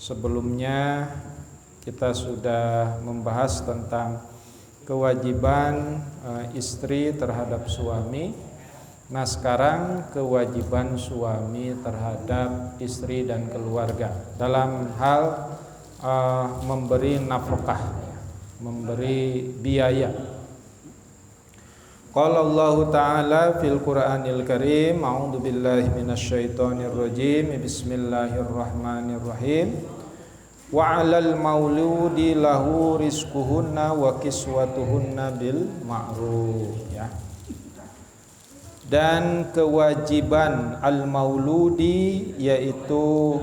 Sebelumnya kita sudah membahas tentang kewajiban istri terhadap suami. Nah, sekarang kewajiban suami terhadap istri dan keluarga dalam hal memberi nafkah, memberi biaya. Qala Allah Ta'ala fil Qur'anil Karim, a'udzu billahi minasyaitonir rajim. Bismillahirrahmanirrahim. Wa 'alal mauludi lahu rizquhunna wa kiswatuhunna bil ma'ruf, ya. Dan kewajiban al-mauludi yaitu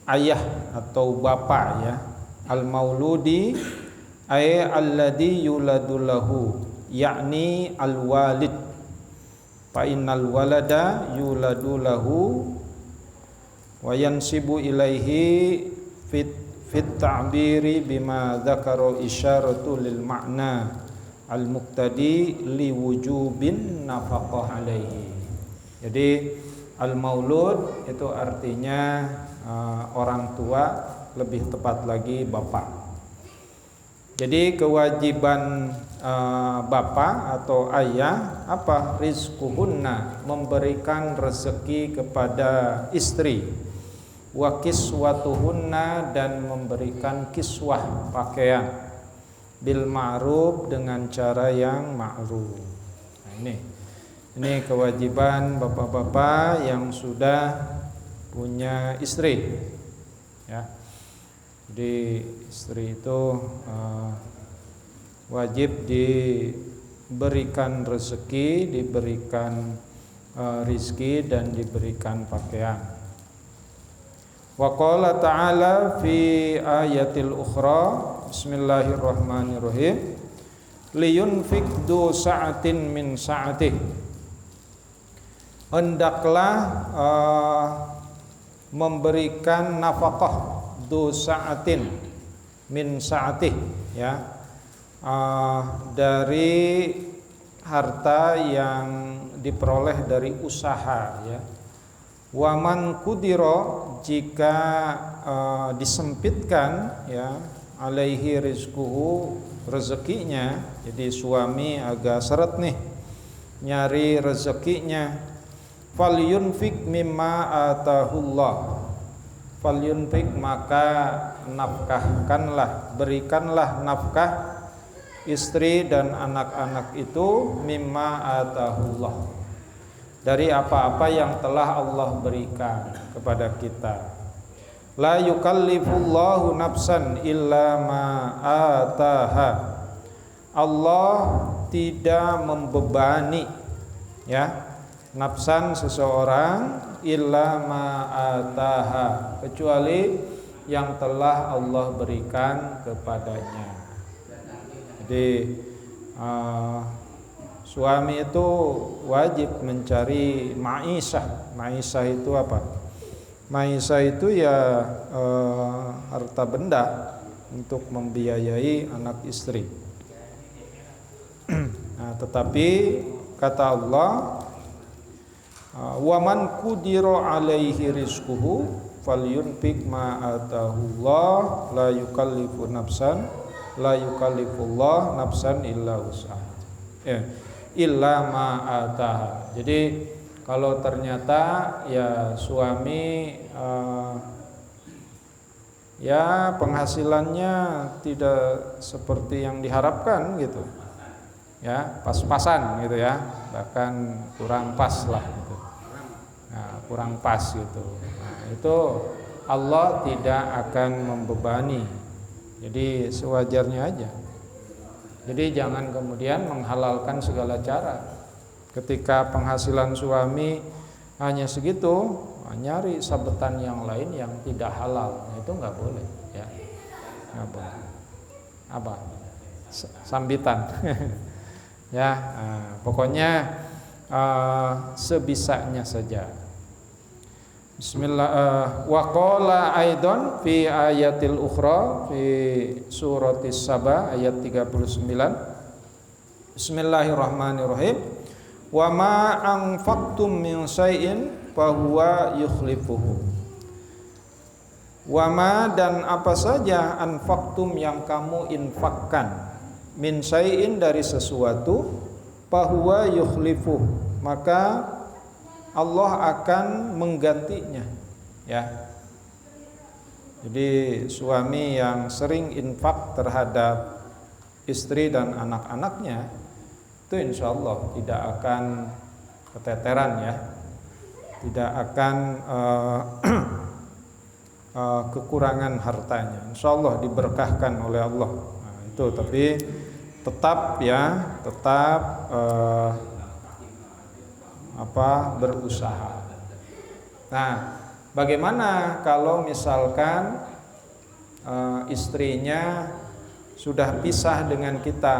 ayah atau bapak, ya. Al-mauludi ay alladhi yuladu lahu, yakni al-walid. Fa innal walada yuladu lahu wa yansibu ilaihi fit ta'biri bima dzakara isyaratu lil ma'na al-muqtadi li wujubin nafaqah alaihi. Jadi al-maulud itu artinya orang tua, lebih tepat lagi bapak. Jadi kewajiban bapak atau ayah apa? Rizquhunna, memberikan rezeki kepada istri. Wa kiswatuhunna, dan memberikan kiswah, pakaian. Bil ma'ruf, dengan cara yang ma'ruf. Nah, ini kewajiban bapak-bapak yang sudah punya istri, ya. Jadi istri itu wajib diberikan rezeki, diberikan rizki, dan diberikan pakaian. Wa qala ta'ala fi ayatil ukhra, bismillahirrahmanirrahim, liyunfik du sa'atin min sa'atih. Hendaklah memberikan nafkah du sa'atin min sa'atih, ya, dari harta yang diperoleh dari usaha, ya. Waman kudiro, jika disempitkan, ya, alaihi rizquhu, rezekinya. Jadi suami agak seret nih nyari rezekinya. Falyunfik mimma atahullah, falyunfik, maka nafkahkanlah, berikanlah nafkah istri dan anak-anak itu mimma atahullah, dari apa-apa yang telah Allah berikan kepada kita. La yukallifullahu nafsan illa ma ataha. Allah tidak membebani, ya, nafsan seseorang illa ma ataha, kecuali yang telah Allah berikan kepadanya. Jadi suami itu wajib mencari ma'isyah. Ma'isyah itu apa? Ma'isyah itu ya harta benda untuk membiayai anak istri. Nah, tetapi kata Allah, waman qudira alaihi rizquhu falyunfik ma atahullah la yukallifullah nafsan illa wus'aha, illa ma ataha. Jadi kalau ternyata ya suami ya penghasilannya tidak seperti yang diharapkan gitu, ya, pas-pasan gitu, ya, bahkan kurang pas lah gitu. Nah, kurang pas gitu. Nah, itu Allah tidak akan membebani. Jadi sewajarnya aja. Jadi jangan kemudian menghalalkan segala cara. Ketika penghasilan suami hanya segitu, nyari sabetan yang lain yang tidak halal, itu nggak boleh, ya. Nggak boleh. Apa? Sambitan. Ya, pokoknya sebisanya saja. Bismillah. Wa qala aidan fi ayatil ukhra fi suratis Saba ayat 39. Bismillahirrahmanirrahim. Wa ma anfaqtum min syai'in fa huwa yukhlifuhu. Wama dan apa saja anfaqtum yang kamu infakkan, min syai'in dari sesuatu, fahuwa yukhlifuh, maka Allah akan menggantinya, ya. Jadi suami yang sering infak terhadap istri dan anak-anaknya itu insya Allah tidak akan keteteran, ya, tidak akan kekurangan hartanya, insya Allah diberkahkan oleh Allah. Nah, itu tapi tetap, ya, tetap berusaha. Nah, bagaimana kalau misalkan istrinya sudah pisah dengan kita?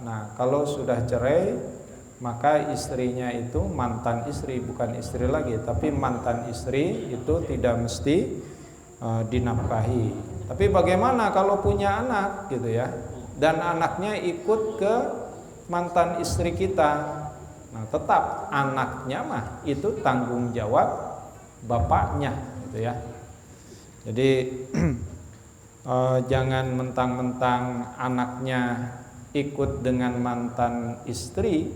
Nah, kalau sudah cerai, maka istrinya itu mantan istri, bukan istri lagi, tapi mantan istri itu tidak mesti dinafkahi. Tapi bagaimana kalau punya anak, gitu ya, dan anaknya ikut ke mantan istri kita? Nah, tetap anaknya mah itu tanggung jawab bapaknya, gitu ya. Jadi jangan mentang-mentang anaknya ikut dengan mantan istri,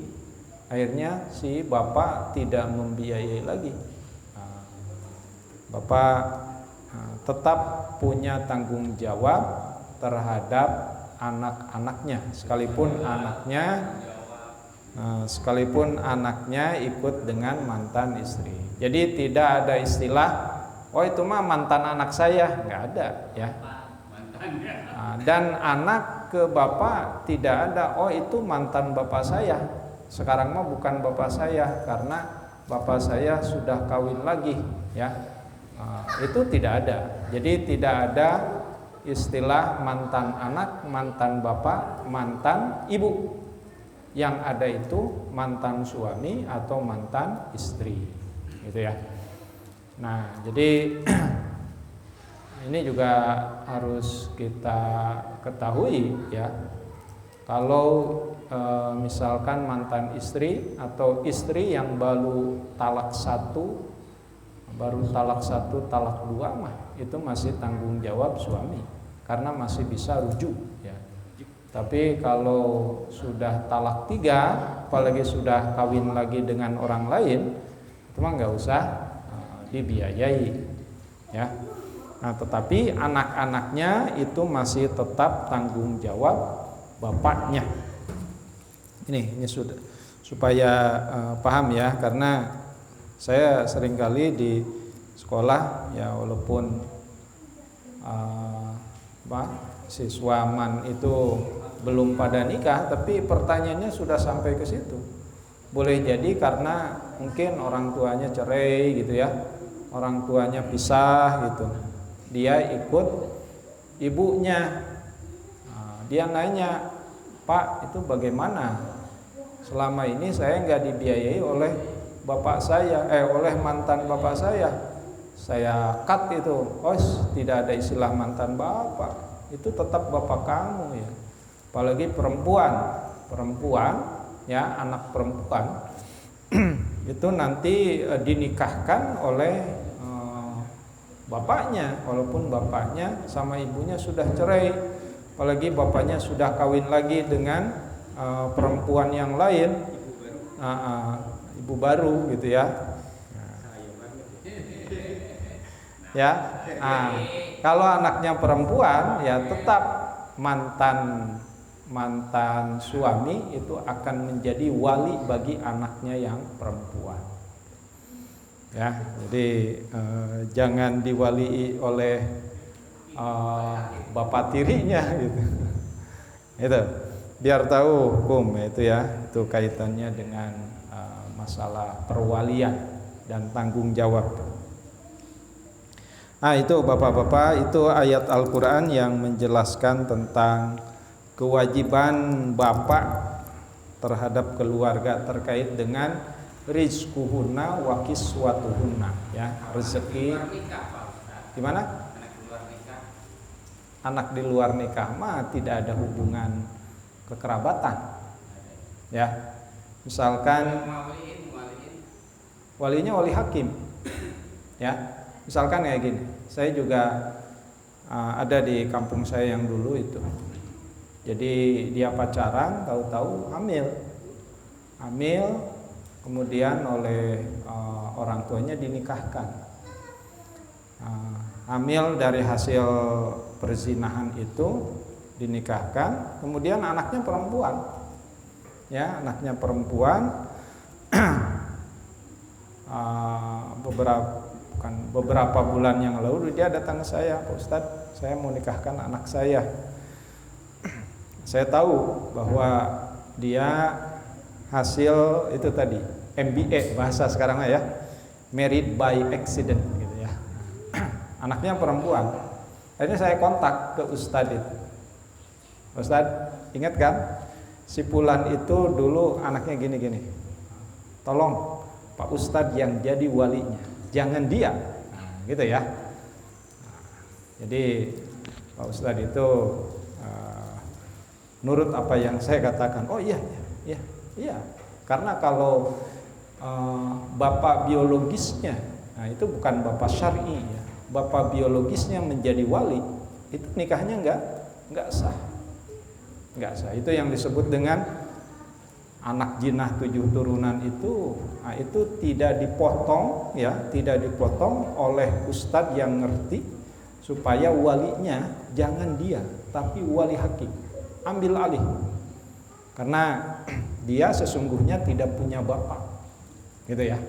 akhirnya si bapak tidak membiayai lagi. Bapak tetap punya tanggung jawab terhadap anak-anaknya, sekalipun anaknya ikut dengan mantan istri. Jadi tidak ada istilah, oh itu mah mantan anak saya, nggak ada, ya. Dan anak ke bapak tidak ada, oh itu mantan bapak saya, sekarang mah bukan bapak saya karena bapak saya sudah kawin lagi, ya. Itu tidak ada. Jadi tidak ada istilah mantan anak, mantan bapak, mantan ibu. Yang ada itu mantan suami atau mantan istri, gitu ya. Nah, jadi ini juga harus kita ketahui, ya. Kalau misalkan mantan istri atau istri yang baru talak satu, talak dua mah itu masih tanggung jawab suami karena masih bisa rujuk, ya. Tapi kalau sudah talak 3, apalagi sudah kawin lagi dengan orang lain, itu mah nggak usah dibiayai, ya. Nah, tetapi anak-anaknya itu masih tetap tanggung jawab bapaknya. Ini sudah supaya paham, ya, karena saya seringkali di sekolah, ya, walaupun siswa man itu belum pada nikah, tapi pertanyaannya sudah sampai ke situ. Boleh jadi karena mungkin orang tuanya cerai, gitu ya, orang tuanya pisah, gitu. Dia ikut ibunya. Dia nanya, Pak, itu bagaimana? Selama ini saya nggak dibiayai oleh bapak saya, oleh mantan bapak saya cut itu. Oh, tidak ada istilah mantan bapak, itu tetap bapak kamu, ya. Apalagi perempuan, ya, anak perempuan itu nanti dinikahkan oleh bapaknya, walaupun bapaknya sama ibunya sudah cerai, apalagi bapaknya sudah kawin lagi dengan perempuan yang lain, ibu baru, gitu ya. Ya, kalau anaknya perempuan, ya tetap mantan suami itu akan menjadi wali bagi anaknya yang perempuan, ya. Jadi jangan diwalii oleh bapak tirinya, gitu. Itu biar tahu hukum, itu, ya, itu kaitannya dengan masalah perwalian dan tanggung jawab. Nah, itu bapak-bapak, itu ayat Al-Quran yang menjelaskan tentang kewajiban bapak terhadap keluarga terkait dengan rizquhunna wa kiswatuhunna, ya, rezeki. Gimana? Anak di luar nikah mah tidak ada hubungan kekerabatan, ya. Misalkan walinya wali hakim, ya. Misalkan kayak gini, saya juga ada di kampung saya yang dulu itu. Jadi dia pacaran, tahu-tahu hamil, kemudian oleh orang tuanya dinikahkan. Hamil dari hasil perzinahan itu dinikahkan, kemudian anaknya perempuan, ya anaknya perempuan. Beberapa bulan yang lalu dia datang ke saya, Pak Ustadz, saya mau nikahkan anak saya. Saya tahu bahwa dia hasil itu tadi MBA bahasa sekarang ya, married by accident gitu ya. Anaknya perempuan. Akhirnya saya kontak ke Ustadz itu. Ustadz, ingat kan si Fulan itu dulu anaknya gini-gini. Tolong Pak Ustadz yang jadi walinya, jangan dia. Gitu ya. Jadi Pak Ustadz itu nurut apa yang saya katakan. Oh iya. Karena kalau bapak biologisnya, nah itu bukan bapak syar'i ya. Bapak biologisnya menjadi wali, itu nikahnya enggak sah. Enggak sah. Itu yang disebut dengan anak jinah 7 turunan itu. Nah, itu tidak dipotong ya, tidak dipotong oleh ustadz yang ngerti supaya walinya jangan dia, tapi wali hakim. Ambil alih. Karena dia sesungguhnya tidak punya bapak. Gitu ya.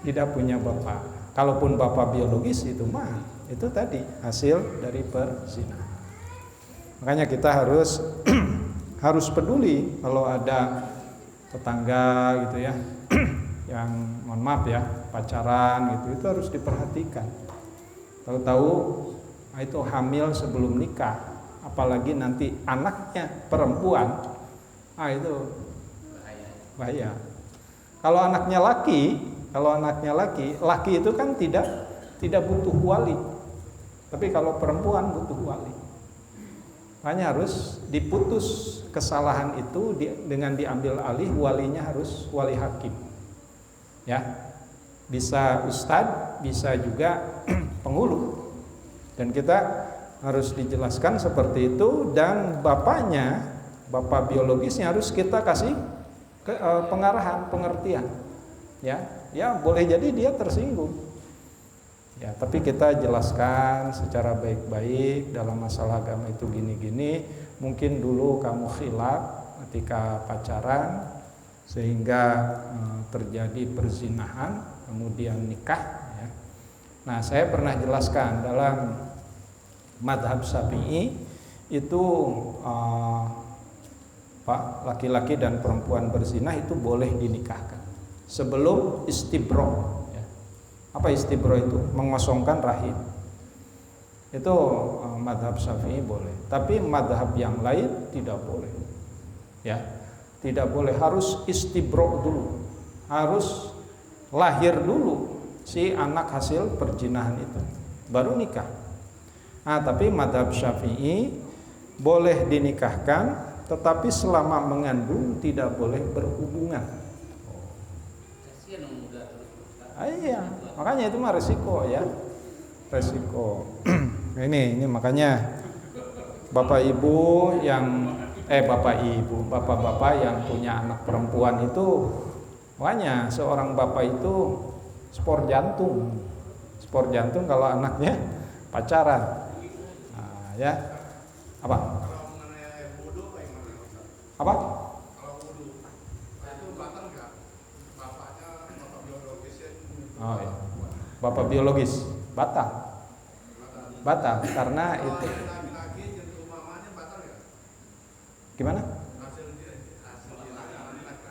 Tidak punya bapak. Kalaupun bapak biologis itu mah itu tadi hasil dari perzinahan. Makanya kita harus harus peduli kalau ada tetangga gitu ya yang mohon maaf ya pacaran gitu, itu harus diperhatikan. Tahu-tahu itu hamil sebelum nikah, apalagi nanti anaknya perempuan, itu bahaya. Kalau anaknya laki itu kan tidak butuh wali. Tapi kalau perempuan butuh wali. Makanya harus diputus kesalahan itu dengan diambil alih, walinya harus wali hakim. Ya. Bisa ustadz, bisa juga penghulu. Dan kita harus dijelaskan seperti itu, dan bapak biologisnya harus kita kasih pengarahan, pengertian. Ya, boleh jadi dia tersinggung. Ya, tapi kita jelaskan secara baik-baik dalam masalah agama itu gini-gini. Mungkin dulu kamu khilaf ketika pacaran sehingga terjadi perzinahan, kemudian nikah. Ya. Nah, saya pernah jelaskan dalam madhab Syafi'i itu laki-laki dan perempuan berzinah itu boleh dinikahkan sebelum istibro. Apa istibro itu? Mengosongkan rahim. Itu madhab Syafi'i boleh. Tapi madhab yang lain tidak boleh. Ya, tidak boleh. Harus istibro dulu. Harus lahir dulu si anak hasil perzinahan itu, baru nikah. Nah, tapi madhab Syafi'i boleh dinikahkan, tetapi selama mengandung tidak boleh berhubungan. Iya, makanya itu mah resiko ya, resiko. Ini makanya bapak bapak yang punya anak perempuan itu, makanya seorang bapak itu spor jantung kalau anaknya pacaran. Nah, ya apa? Apa? Oh iya. Bapak biologis batal karena itu gimana?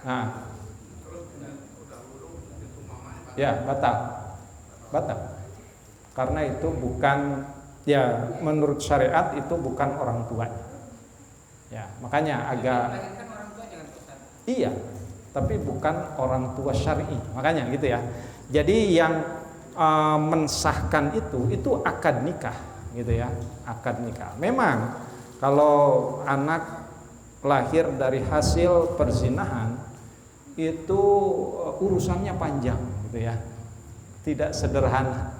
Nah, ya batal karena itu bukan, ya menurut syariat itu bukan orang tua. Ya makanya agak iya, tapi bukan orang tua syar'i, makanya gitu ya. Jadi yang mensahkan itu akad nikah gitu ya, akad nikah. Memang kalau anak lahir dari hasil perzinahan itu urusannya panjang gitu ya, tidak sederhana.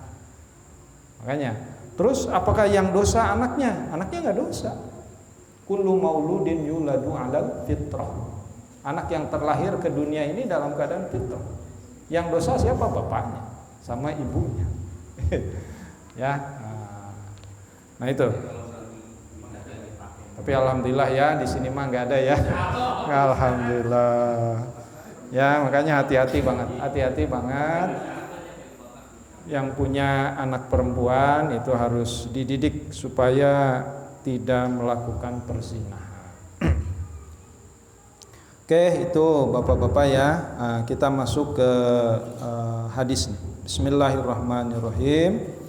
Makanya Terus apakah yang dosa anaknya? Anaknya nggak dosa. Kullu mauludin yuladu 'alal fitrah. Anak yang terlahir ke dunia ini dalam keadaan fitrah. Yang dosa siapa? Bapaknya sama ibunya. Ya. Nah itu. Tapi alhamdulillah ya di sini mah nggak ada ya. Alhamdulillah. Ya makanya hati-hati banget. Yang punya anak perempuan itu harus dididik supaya tidak melakukan perzinahan. Oke, itu bapak-bapak ya. Kita masuk ke hadis nih. Bismillahirrahmanirrahim.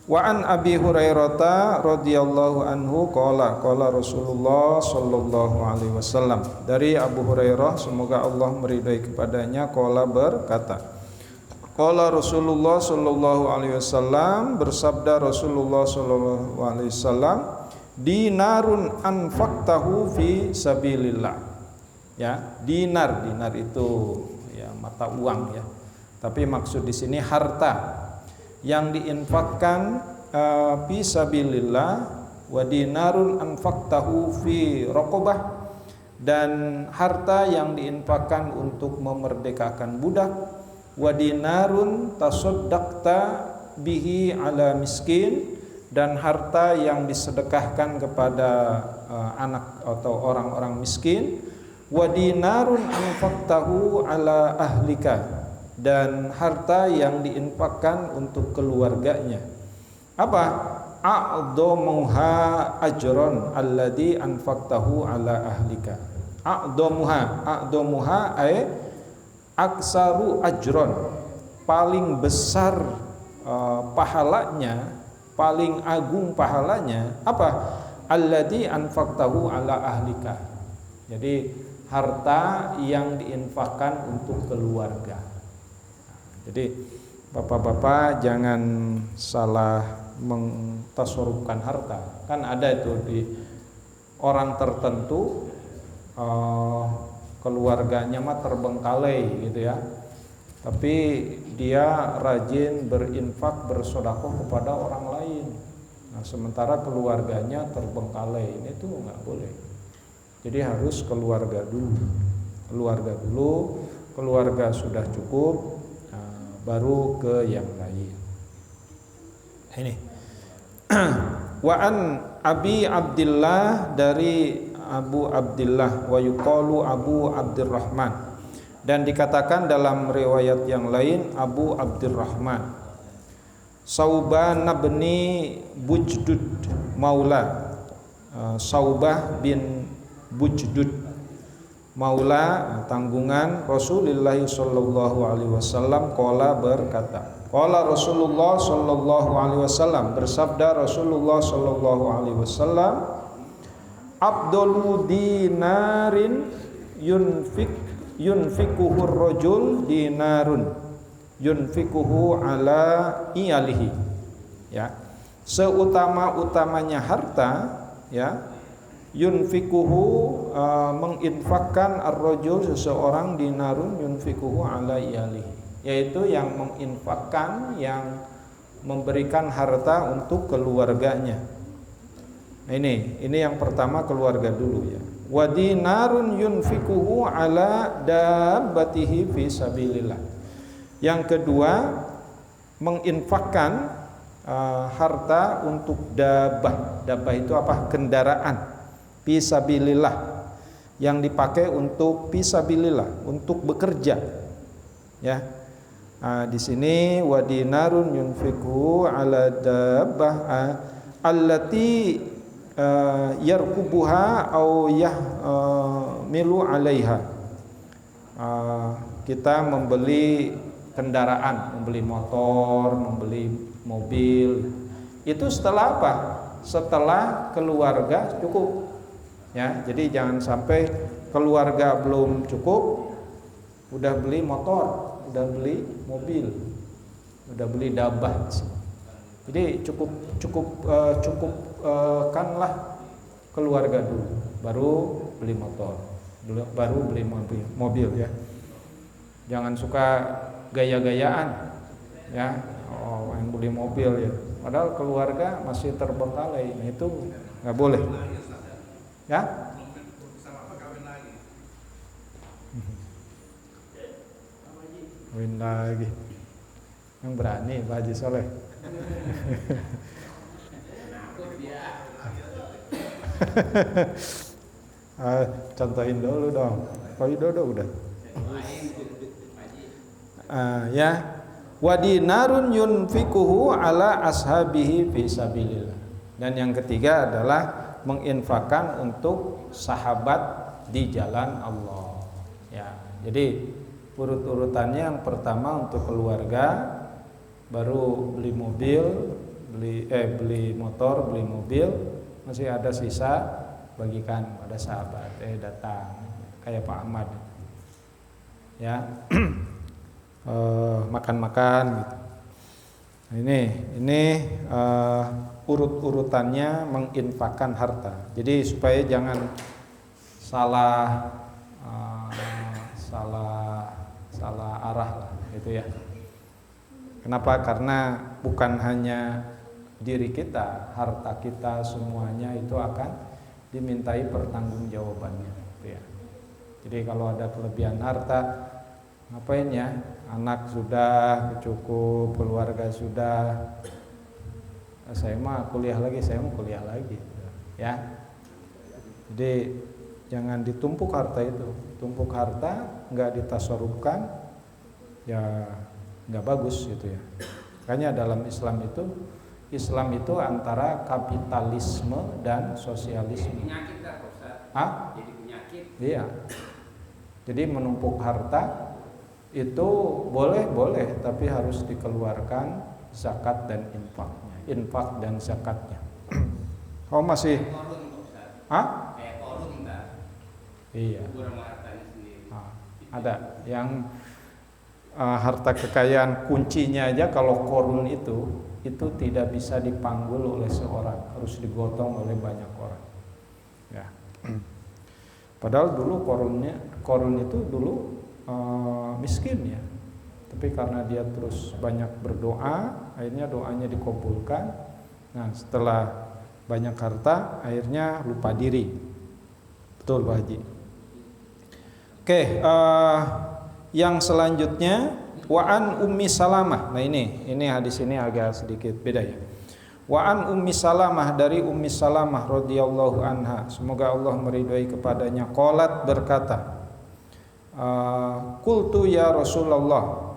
Wa an Abi Hurairah radhiyallahu anhu qala Rasulullah sallallahu alaihi wasallam. Dari Abu Hurairah, semoga Allah meridai kepadanya, qala berkata, qala Rasulullah sallallahu alaihi wasallam, bersabda Rasulullah sallallahu alaihi wasallam, dinarun anfaqtahu fi sabilillah. Ya, dinar itu ya mata uang ya. Tapi maksud di sini harta yang diinfakkan fi sabilillah, wa dinarun anfaqtahu fi raqabah, dan harta yang diinfakkan untuk memerdekakan budak, wa dinarun tasaddaqta bihi ala miskin, dan harta yang disedekahkan kepada anak atau orang-orang miskin, wa dinarun anfaqtahu ala ahlika, dan harta yang diinfakkan untuk keluarganya. Apa? A'dhamuha ajron alladhi anfaqtahu ala ahlika. A'dhamuha ay aksaru ajron, paling besar pahalanya, paling agung pahalanya. Apa? Alladhi anfaqtahu ala ahlika. Jadi harta yang diinfakkan untuk keluarga. Jadi bapak-bapak jangan salah mentasorupkan harta. Kan ada itu di orang tertentu keluarganya mah terbengkalai gitu ya. Tapi dia rajin berinfak, bersedekah kepada orang lain. Nah, sementara keluarganya terbengkalai, ini tuh nggak boleh. Jadi harus keluarga dulu. Keluarga sudah cukup, baru ke yang lain. Ini wa an Abi Abdillah, dari Abu Abdillah, wa yuqalu Abu Abdurrahman, dan dikatakan dalam riwayat yang lain Abu Abdurrahman, Saubah bin Bujdud maula, Saubah bin Bujdud maula, tanggungan Rasulullah sallallahu alaihi wasallam, qala berkata, qala Rasulullah sallallahu alaihi wasallam, bersabda Rasulullah sallallahu alaihi wasallam, afdalu dinarin yunfikuhu rajul dinarun yunfikuhu ala iyalihi. Ya, seutama-utamanya harta ya, yunfikuhu menginfakkan ar-rajul, seseorang, dinarun yunfikuhu ala iyalihi, yaitu yang menginfakkan, yang memberikan harta untuk keluarganya. Nah, ini yang pertama, keluarga dulu ya. Wa dinarun yunfikuhu ala dabbatihi fi sabilillah. Yang kedua, menginfakkan harta untuk dabbah. Dabbah itu apa? Kendaraan. Fisabilillah, yang dipakai untuk fisabilillah, untuk bekerja. Ya, di sini wa dinarun yunfiku ala dabbah allati yarkubuha au yahmilu alaiha. Kita membeli kendaraan, membeli motor, membeli mobil, itu setelah apa? Setelah keluarga cukup. Ya, jadi jangan sampai keluarga belum cukup, udah beli motor, udah beli mobil, udah beli dabbah. Jadi cukupkanlah keluarga dulu, baru beli motor, baru beli mobil ya. Jangan suka gaya-gayaan, ya. Oh, beli mobil ya. Padahal keluarga masih terbengkalai. Nah, itu nggak boleh. Ya? Kawin lagi. Yang berani Pak Haji Soleh. Contohin dulu dong. Pak Widodo udah. Ya. Wa dinarun yunfikuhu ala ashabihi fi sabilillah. Dan yang ketiga adalah menginfakkan untuk sahabat di jalan Allah. Ya. Jadi urut-urutannya yang pertama untuk keluarga, baru beli mobil, beli motor, beli mobil, masih ada sisa bagikan pada sahabat. Datang kayak Pak Ahmad. Ya. Makan-makan gitu. Ini urut-urutannya menginfakkan harta. Jadi supaya jangan salah arah lah gitu ya. Kenapa? Karena bukan hanya diri kita, harta kita semuanya itu akan dimintai pertanggungjawabannya gitu ya. Jadi kalau ada kelebihan harta, ngapain ya? Anak sudah cukup, keluarga sudah, saya mah kuliah lagi ya. Jadi jangan ditumpuk harta itu. Tumpuk harta nggak ditasarufkan, ya nggak bagus gitu ya. Makanya dalam Islam itu antara kapitalisme dan sosialisme. Penyakit lah, Ustaz. Jadi penyakit. Iya. Jadi menumpuk harta itu boleh, tapi harus dikeluarkan zakat dan infak dan zakatnya. Oh masih? Kayak korun, iya. Ada yang harta kekayaan kuncinya aja kalau korun itu tidak bisa dipanggul oleh seorang, harus digotong oleh banyak orang. Ya. Padahal dulu korun itu dulu miskin ya, tapi karena dia terus banyak berdoa, akhirnya doanya dikabulkan. Nah setelah banyak harta, akhirnya lupa diri. Betul Pak Haji. Oke, yang selanjutnya wa'an Ummi Salamah. Nah ini hadis ini agak sedikit beda ya. Wa'an Ummi Salamah, dari Ummi Salamah radhiyallahu anha, semoga Allah meridhai kepadanya, qalat berkata, qultu ya Rasulullah,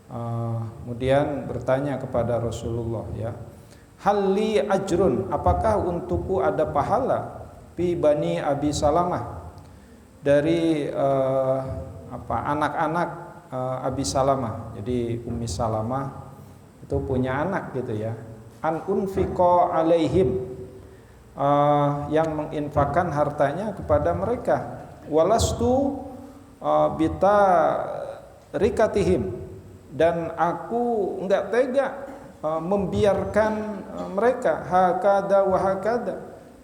kemudian bertanya kepada Rasulullah ya, halli ajrun, apakah untukku ada pahala, fi bani Abi Salamah, dari anak-anak Abi Salamah. Jadi Ummi Salamah itu punya anak gitu ya, an unfiqa alaihim, yang menginfakkan hartanya kepada mereka, walastu bita rikatihim, dan aku enggak tega membiarkan mereka hakada wa hakada,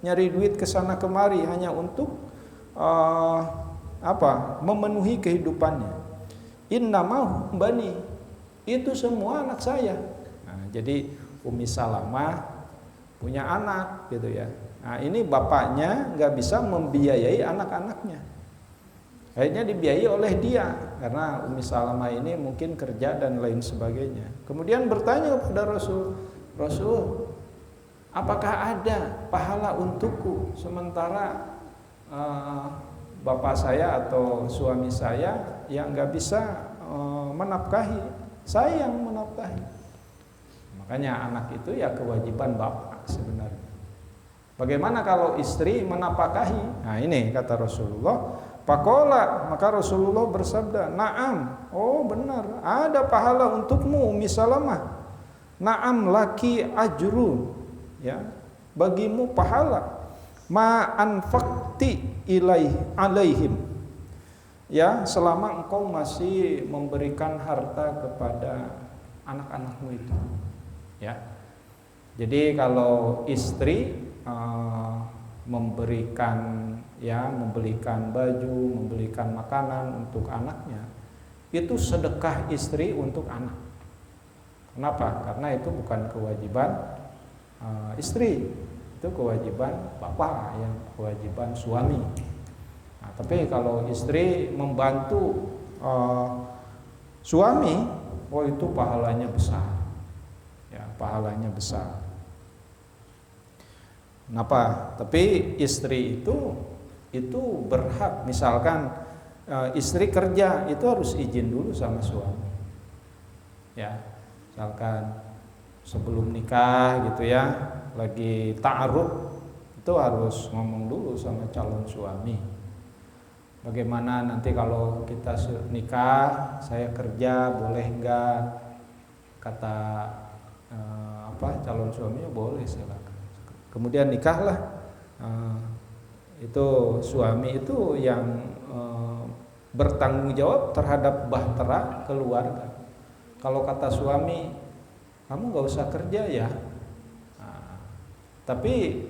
nyari duit kesana kemari hanya untuk memenuhi kehidupannya. Innama bani, itu semua anak saya. Nah, jadi Ummi Salamah punya anak gitu ya. Nah, ini bapaknya enggak bisa membiayai anak-anaknya, akhirnya dibiayai oleh dia, karena Ummi Salamah ini mungkin kerja dan lain sebagainya. Kemudian bertanya kepada Rasul, apakah ada pahala untukku sementara bapak saya atau suami saya yang nggak bisa menafkahi, saya yang menafkahi. Makanya anak itu ya kewajiban bapak sebenarnya. Bagaimana kalau istri menafkahi? Nah ini kata Rasulullah. Pakola, maka Rasulullah bersabda, naam, oh benar, ada pahala untukmu Ummi Salamah. Naam laki ajrun, ya, bagimu pahala. Ma anfaqti alaihim, ya, selama engkau masih memberikan harta kepada anak-anakmu itu, ya. Jadi kalau istri memberikan membelikan baju, membelikan makanan untuk anaknya, itu sedekah istri untuk anak. Kenapa? Karena itu bukan kewajiban istri, itu kewajiban bapak, yang kewajiban suami. Nah, tapi kalau istri membantu suami, oh itu pahalanya besar, ya pahalanya besar. Kenapa? Tapi istri itu berhak, misalkan istri kerja itu harus izin dulu sama suami, ya misalkan sebelum nikah gitu ya, lagi ta'aruf itu harus ngomong dulu sama calon suami. Bagaimana nanti kalau kita nikah, saya kerja boleh enggak? Kata calon suaminya boleh, silakan. Kemudian nikahlah. Itu suami itu yang bertanggung jawab terhadap bahtera keluarga. Kalau kata suami, kamu gak usah kerja ya, tapi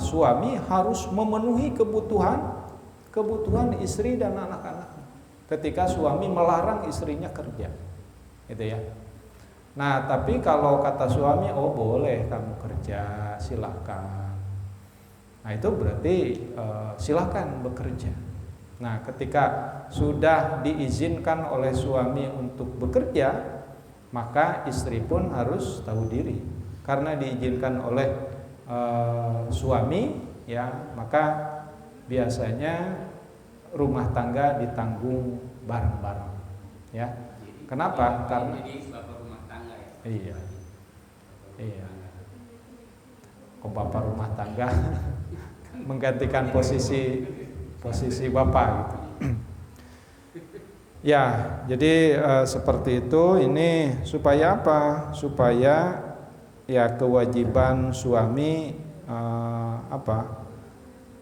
suami harus memenuhi kebutuhan istri dan anak-anak. Ketika suami melarang istrinya kerja, gitu ya. Nah, tapi kalau kata suami, oh boleh kamu kerja, silakan. Nah, itu berarti silakan bekerja. Nah, ketika sudah diizinkan oleh suami untuk bekerja, maka istri pun harus tahu diri. Karena diizinkan oleh suami, ya, maka biasanya rumah tangga ditanggung bareng-bareng, ya. Kenapa? Karena bapak rumah tangga ya. Iya. Kok bapak rumah tangga menggantikan posisi bapak gitu. Ya, jadi seperti itu. Ini supaya apa? Supaya ya kewajiban suami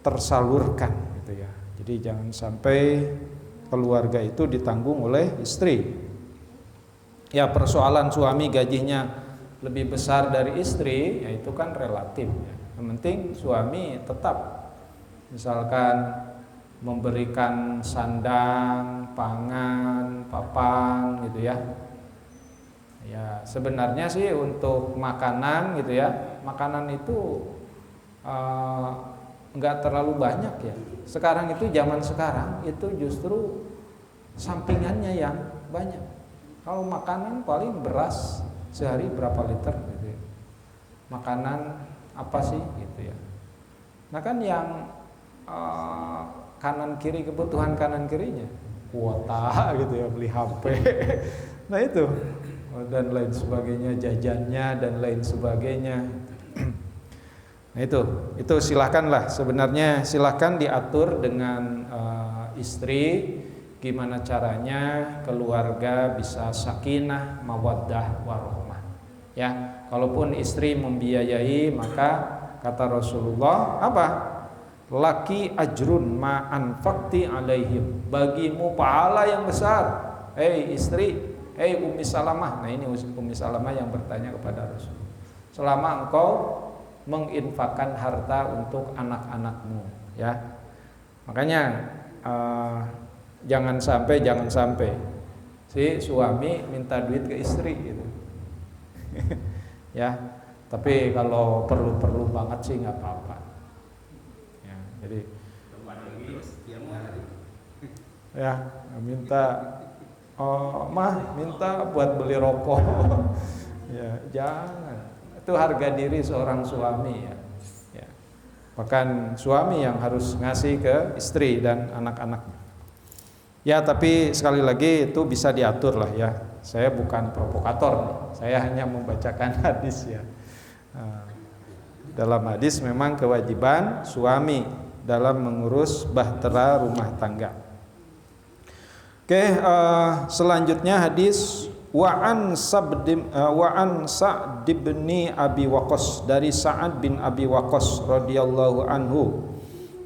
tersalurkan gitu ya. Jadi jangan sampai keluarga itu ditanggung oleh istri. Ya, persoalan suami gajinya lebih besar dari istri, ya itu kan relatif ya. Yang penting suami tetap misalkan memberikan sandang, pangan, papan gitu ya. Ya, sebenarnya sih untuk makanan gitu ya. Makanan itu enggak terlalu banyak ya. Sekarang itu zaman sekarang itu justru sampingannya yang banyak. Kalau makanan paling beras sehari berapa liter gitu ya. Makanan apa sih gitu ya. Nah kan yang kanan kiri, kebutuhan kanan kirinya kuota gitu ya, beli HP nah itu dan lain sebagainya, jajannya dan lain sebagainya. Nah itu silakanlah, sebenarnya silahkan diatur dengan istri gimana caranya keluarga bisa sakinah, mawaddah, warahmah ya. Kalaupun istri membiayai, maka kata Rasulullah apa? Laki ajrun ma anfaqti alaihim, bagimu pahala yang besar, hei istri, hei Ummi Salamah. Nah ini Ummi Salamah yang bertanya kepada Rasul, selama engkau menginfakkan harta untuk anak-anakmu ya. Makanya jangan sampai si suami minta duit ke istri gitu ya. Tapi kalau perlu banget sih nggak apa-apa. Jadi ya minta minta buat beli rokok ya jangan, itu harga diri seorang suami ya. Bahkan suami yang harus ngasih ke istri dan anak-anaknya ya. Tapi sekali lagi itu bisa diatur lah ya. Saya bukan provokator nih, saya hanya membacakan hadis ya. Dalam hadis memang kewajiban suami dalam mengurus bahtera rumah tangga. Oke, selanjutnya hadis wa'an Sa'd bin Abi Waqqas, dari Sa'ad bin Abi Waqqas radhiyallahu anhu,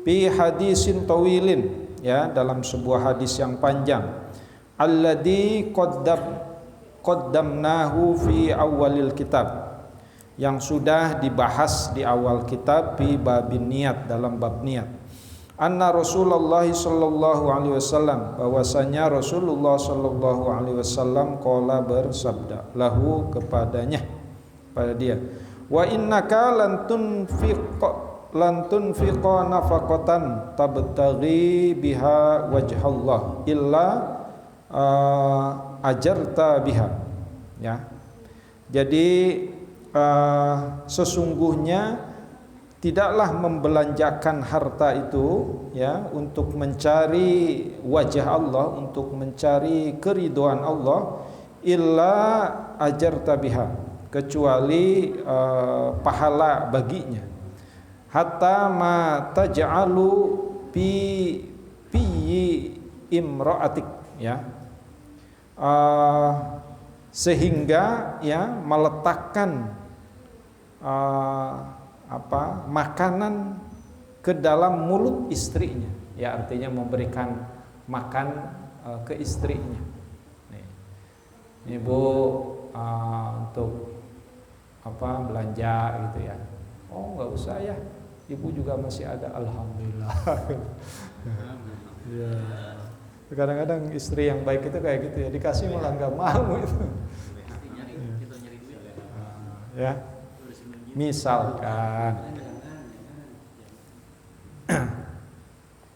fi hadisin tawilin ya, dalam sebuah hadis yang panjang, alladzi qaddamnahu fi awalil kitab, yang sudah dibahas di awal kitab, fi babin niat, dalam bab niat. anna Rasulullah sallallahu alaihi wasallam, bahwasanya Rasulullah sallallahu alaihi wasallam qala bersabda, lahu kepadanya, pada dia, wa innaka lan tunfiqa nafaqatan tabtaghi biha wajhallah illa ajarta biha, ya. Jadi sesungguhnya tidaklah membelanjakan harta itu, ya, untuk mencari wajah Allah, untuk mencari keridhaan Allah, illa ajarta biha, kecuali pahala baginya, hatta ma taj'alu fi imra'atik, ya, sehingga, ya, meletakkan makanan ke dalam mulut istrinya, ya, artinya memberikan makan ke istrinya. Ini Bu, untuk belanja gitu ya. Oh, nggak usah ya, Ibu juga masih ada, alhamdulillah. Ya. Kadang-kadang istri yang baik itu kayak gitu ya, dikasih malah nggak mau itu. Ya, misalkan,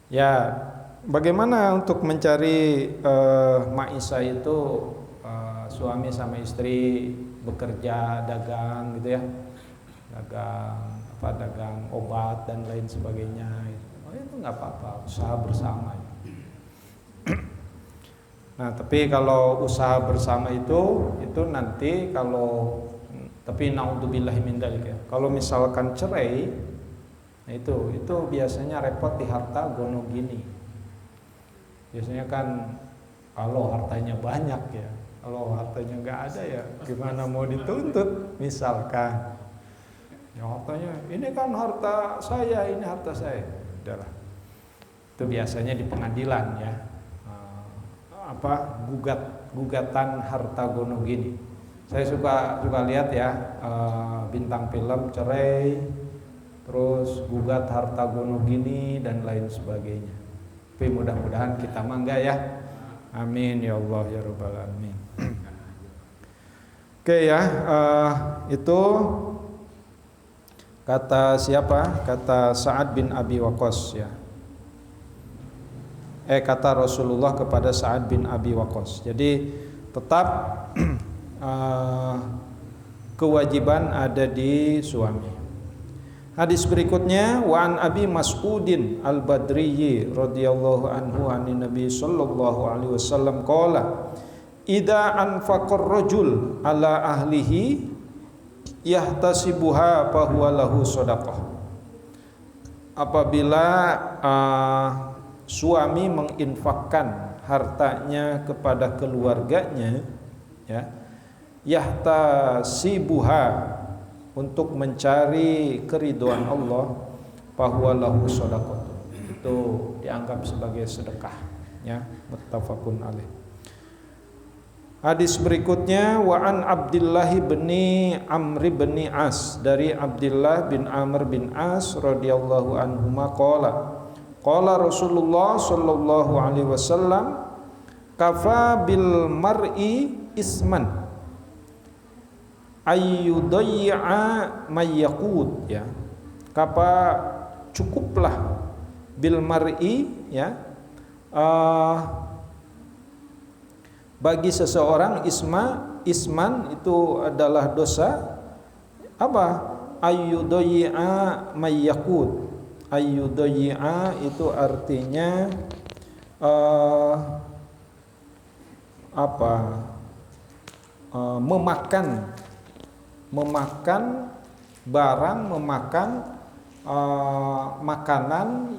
ya, bagaimana untuk mencari maisha itu, suami sama istri bekerja, dagang gitu ya, dagang obat dan lain sebagainya. Oh, itu nggak apa-apa, usaha bersama. Nah, tapi kalau usaha bersama itu nanti kalau, tapi naudzubillahi min dzalik ya. Kalau misalkan cerai, nah itu biasanya repot di harta gono gini. Biasanya kan kalau hartanya banyak ya, kalau hartanya nggak ada ya gimana mau dituntut, misalkan. Ya hartanya, ini kan harta saya, ini harta saya. Udahlah. Itu biasanya di pengadilan ya. Gugatan harta gono gini. Saya suka lihat ya, bintang film cerai, terus gugat harta gono gini dan lain sebagainya. Tapi mudah-mudahan kita mangga ya. Amin ya Allah ya rabbal alamin. Oke ya, itu kata siapa? Kata Sa'ad bin Abi Waqqas ya. Kata Rasulullah kepada Sa'ad bin Abi Waqqas. Jadi tetap kewajiban ada di suami. Hadis berikutnya, wa an Abi Mas'udin al-Badriyyi radhiyallahu anhu anin Nabi sallallahu alaihi wasallam qala idza anfaqar rajul ala ahlihi yahtasibuha fa huwa lahu shadaqah. Apabila suami menginfakkan hartanya kepada keluarganya, ya, yahtasibuha, untuk mencari keridhaan Allah, fahuwa lahu shadaqah, itu dianggap sebagai sedekah, ya, muttafaqun alaih. Hadis berikutnya, wa an Abdullah bin Amr bin As, dari Abdullah bin Amr bin As radhiyallahu anhuma qala Rasulullah sallallahu alaihi wasallam kafa bil mar'i isman ayyudayya mayyaqut, ya, kapa cukuplah bil mar'i, ya, bagi seseorang isman itu adalah dosa apa? Ayyudayya mayyaqut. Ayyudayya itu artinya memakan barang, memakan makanan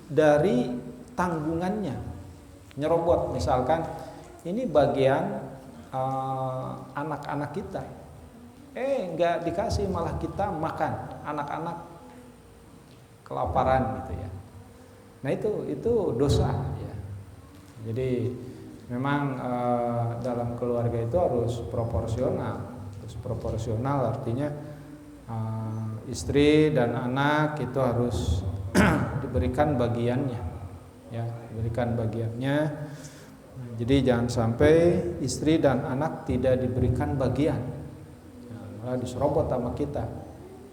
dari tanggungannya, nyerobot. Misalkan ini bagian anak-anak kita, nggak dikasih, malah kita makan, anak-anak kelaparan gitu ya. Nah itu dosa ya. Jadi memang dalam keluarga itu harus proporsional. Artinya istri dan anak itu harus diberikan bagiannya, ya, diberikan bagiannya. Jadi jangan sampai istri dan anak tidak diberikan bagian, malah diserobot sama kita.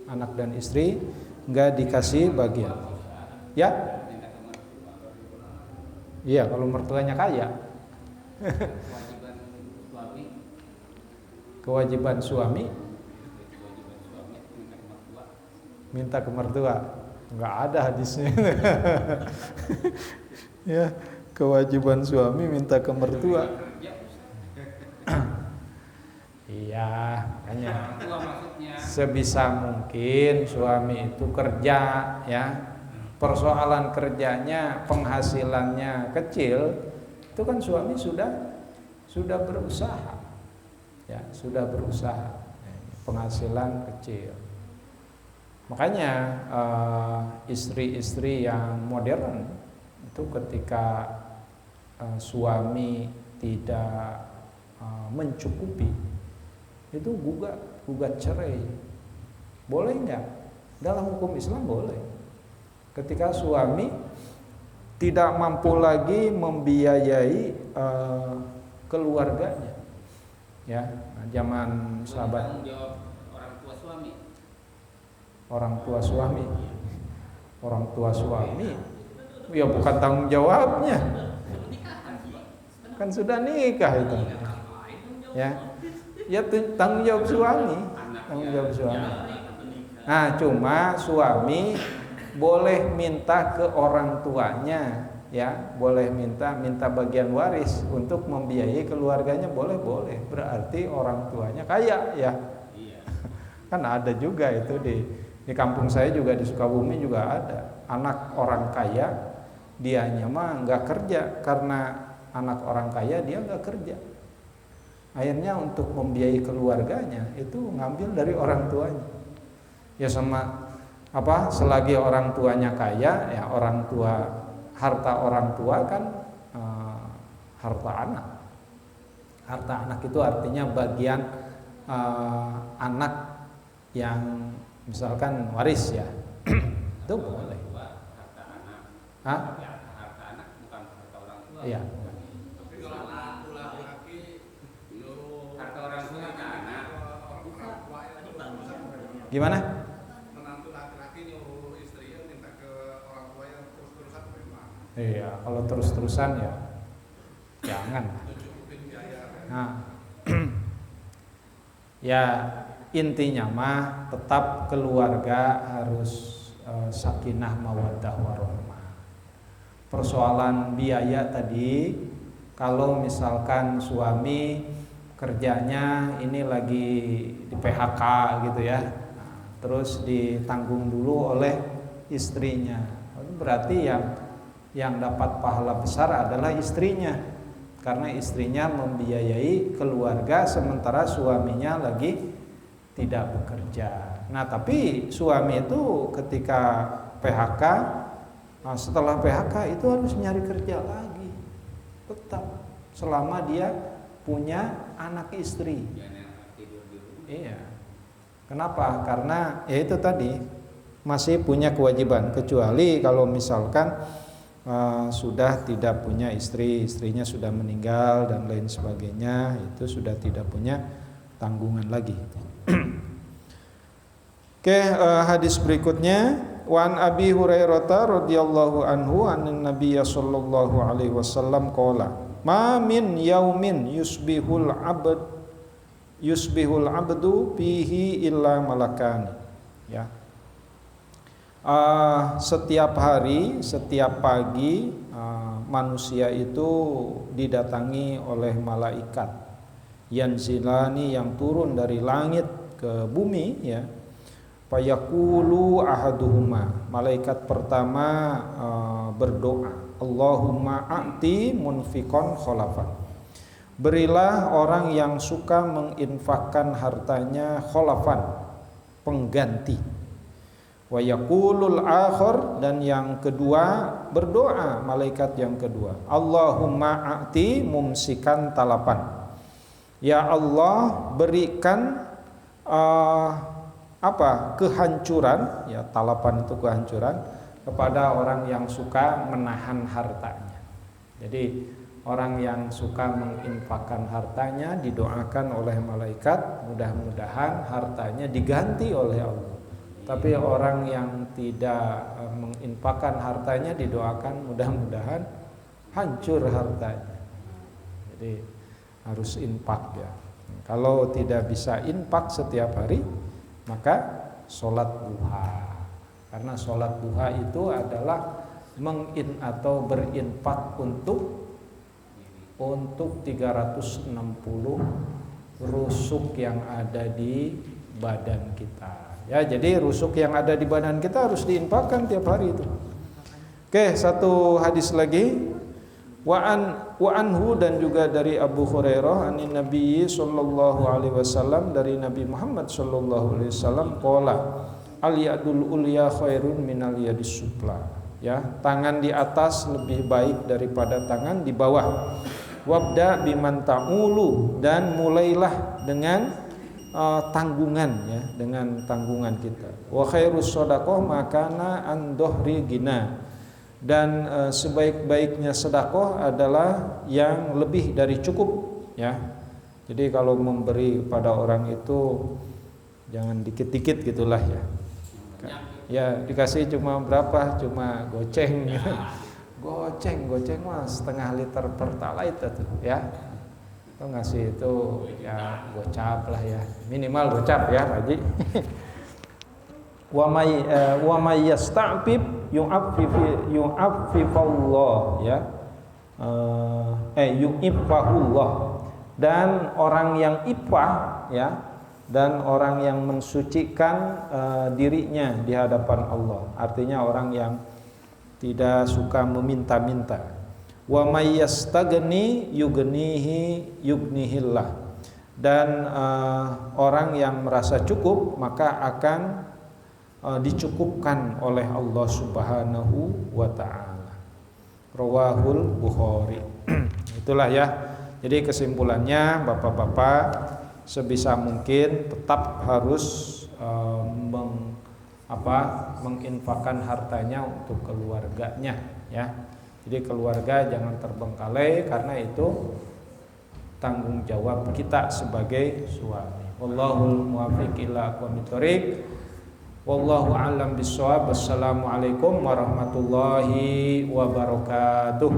Anak dan istri nggak dikasih bagian, ya? Iya, kalau mertuanya kaya. Kewajiban suami minta ke mertua, nggak ada hadisnya. Ya, kewajiban suami minta ke mertua. Iya, makanya sebisa mungkin suami itu kerja, ya. Persoalan kerjanya, penghasilannya kecil, itu kan suami sudah berusaha, ya, sudah berusaha, penghasilan kecil. Makanya istri-istri yang modern itu ketika suami tidak mencukupi, itu gugat cerai. Boleh nggak? Dalam hukum Islam boleh. Ketika suami tidak mampu lagi membiayai keluarganya, ya, zaman sahabat. Orang tua suami, ya bukan tanggung jawabnya, kan sudah nikah itu, ya, ya tanggung jawab suami. Nah, cuma suami boleh minta ke orang tuanya, ya, boleh minta bagian waris untuk membiayai keluarganya, boleh. Berarti orang tuanya kaya, ya. Kan ada juga itu di kampung saya juga, di Sukabumi juga ada anak orang kaya, dianya mah nggak kerja, karena anak orang kaya dia nggak kerja. Akhirnya untuk membiayai keluarganya itu ngambil dari orang tuanya. Ya sama selagi orang tuanya kaya, ya harta orang tua kan harta anak. Harta anak itu artinya bagian anak yang misalkan waris, ya. Itu boleh. Harta anak bukan harta orang tua. Iya. Tapi kalau laki-laki harta orang tua ke anak. Gimana? Menantu laki-laki nyuruh istrinya minta ke orang tua yang terus-terusan memang. Iya, kalau terus-terusan ya jangan. Nah, ya intinya mah tetap keluarga harus sakinah mawaddah warahmah. Persoalan biaya tadi, kalau misalkan suami kerjanya ini lagi di PHK gitu ya, terus ditanggung dulu oleh istrinya, berarti yang dapat pahala besar adalah istrinya, karena istrinya membiayai keluarga sementara suaminya lagi tidak bekerja. Nah, tapi suami itu ketika PHK, setelah PHK itu harus nyari kerja lagi, tetap selama dia punya anak istri. Iya. Kenapa? Karena ya itu tadi, masih punya kewajiban, kecuali kalau misalkan sudah tidak punya istri, istrinya sudah meninggal dan lain sebagainya, itu sudah tidak punya tanggungan lagi. Oke, hadis berikutnya, wan Abi Hurairah radhiyallahu anhu anin Nabiy sallallahu alaihi wasallam qala ma min yaumin yusbihul abdu fihi illa malakan, ya. Setiap hari, setiap pagi manusia itu didatangi oleh malaikat yanzilani, yang turun dari langit ke bumi, ya. Fayaqulu ahaduhuma, malaikat pertama berdoa, Allahumma a'ti munfikon kholafan, berilah orang yang suka menginfakkan hartanya kholafan, pengganti. Wa yaqulul akhar, dan yang kedua berdoa malaikat yang kedua, Allahumma a'ti mumsikan talapan, ya Allah berikan kehancuran, ya, talapan itu kehancuran, kepada orang yang suka menahan hartanya. Jadi orang yang suka menginfakkan hartanya didoakan oleh malaikat, mudah-mudahan hartanya diganti oleh Allah. Tapi orang yang tidak menginfakkan hartanya didoakan mudah-mudahan hancur hartanya. Jadi harus infak ya. Kalau tidak bisa infak setiap hari, maka sholat duha. Karena sholat duha itu adalah atau berinfak untuk 360 rusuk yang ada di badan kita. Ya, jadi rusuk yang ada di badan kita harus diinfakkan tiap hari itu. Oke, satu hadis lagi. Wa anhu, dan juga dari Abu Hurairah anin Nabi sallallahu alaihi wasallam, dari Nabi Muhammad sallallahu alaihi wasallam, qala al yadul ulya khairun minal yadis sufla. Ya, tangan di atas lebih baik daripada tangan di bawah. Wabda biman ta'ulu, dan mulailah dengan tanggungan ya, dengan tanggungan kita. Wa khairus shadaqah makana an dhuhri gina, dan sebaik-baiknya sedekah adalah yang lebih dari cukup ya. Jadi kalau memberi pada orang itu jangan dikit-dikit gitulah ya. Ya dikasih cuma berapa, cuma goceng gitu. Goceng mah setengah liter pertalite tuh ya. Itu ngasih itu ya gocap lah ya, minimal gocap ya Haji. Wa may yasta'fif yu'affifallah ya. Yu'iffahullah, dan orang yang iffah ya, dan orang yang mensucikan dirinya di hadapan Allah. Artinya orang yang tidak suka meminta-minta. Wa may yastagni yughnihillah, dan orang yang merasa cukup maka akan dicukupkan oleh Allah Subhanahu wa taala. Rawahul Bukhari. Itulah ya. Jadi kesimpulannya Bapak-bapak, sebisa mungkin tetap harus menginfakkan hartanya untuk keluarganya ya. Jadi keluarga jangan terbengkalai, karena itu tanggung jawab kita sebagai suami. Wallahul muwaffiq ila aqwamit thoriq. Wallahu a'lam bishawab. Wassalamualaikum warahmatullahi wabarakatuh.